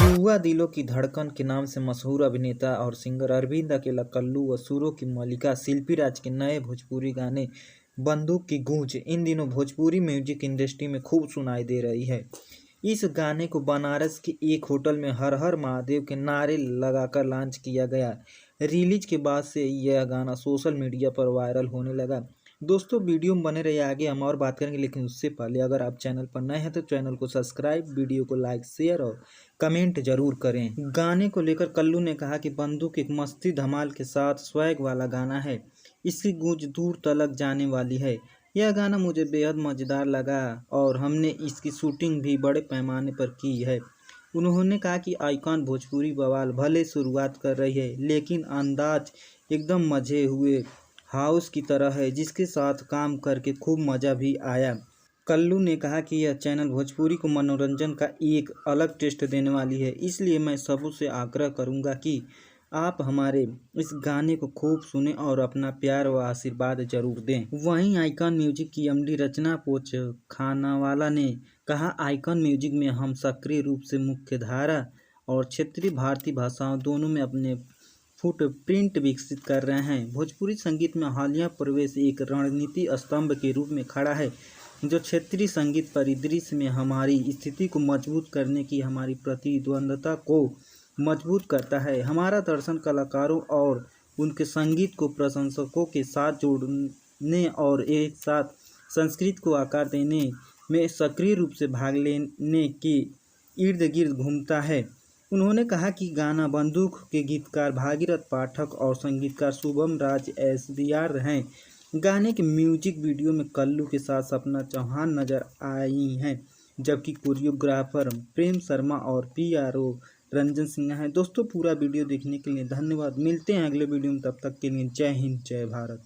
युवा दिलों की धड़कन के नाम से मशहूर अभिनेता और सिंगर अरविंद अकेला कल्लू व सुरों की मल्लिका शिल्पी राज के नए भोजपुरी गाने बंदूक की गूंज इन दिनों भोजपुरी म्यूजिक इंडस्ट्री में खूब सुनाई दे रही है। इस गाने को बनारस के एक होटल में हर हर महादेव के नारे लगाकर लॉन्च किया गया। रिलीज के बाद से यह गाना सोशल मीडिया पर वायरल होने लगा। दोस्तों वीडियो में बने रहिए, आगे हम और बात करेंगे, लेकिन उससे पहले अगर आप चैनल पर नए हैं तो चैनल को सब्सक्राइब, वीडियो को लाइक, शेयर और कमेंट जरूर करें। गाने को लेकर कल्लू ने कहा कि बंदूक एक मस्ती धमाल के साथ स्वैग वाला गाना है, इसकी गूंज दूर तलक जाने वाली है। यह गाना मुझे बेहद मज़ेदार लगा और हमने इसकी शूटिंग भी बड़े पैमाने पर की है। उन्होंने कहा कि आइकॉन भोजपुरी बवाल भले शुरुआत कर रही है, लेकिन अंदाज एकदम मजे हुए हाउस की तरह है, जिसके साथ काम करके खूब मज़ा भी आया। कल्लू ने कहा कि यह चैनल भोजपुरी को मनोरंजन का एक अलग टेस्ट देने वाली है, इसलिए मैं सबों से आग्रह करूंगा कि आप हमारे इस गाने को खूब सुनें और अपना प्यार व आशीर्वाद जरूर दें। वहीं आइकॉन म्यूजिक की एमडी रचना पोच खानावाला ने कहा, आइकॉन म्यूजिक में हम सक्रिय रूप से मुख्यधारा और क्षेत्रीय भारतीय भाषाओं दोनों में अपने फुटप्रिंट विकसित कर रहे हैं। भोजपुरी संगीत में हालिया प्रवेश एक रणनीति स्तंभ के रूप में खड़ा है, जो क्षेत्रीय संगीत परिदृश्य में हमारी स्थिति को मजबूत करने की हमारी प्रतिद्वंद्विता को मजबूत करता है। हमारा दर्शन कलाकारों और उनके संगीत को प्रशंसकों के साथ जोड़ने और एक साथ संस्कृति को आकार देने में सक्रिय रूप से भाग लेने के इर्द गिर्द घूमता है। उन्होंने कहा कि गाना बंदूक के गीतकार भागीरथ पाठक और संगीतकार शुभम राज SBR हैं। गाने के म्यूजिक वीडियो में कल्लू के साथ सपना चौहान नजर आई हैं, जबकि कोरियोग्राफर प्रेम शर्मा और PRO रंजन सिन्हा हैं। दोस्तों पूरा वीडियो देखने के लिए धन्यवाद। मिलते हैं अगले वीडियो में, तब तक के लिए जय हिंद जय भारत।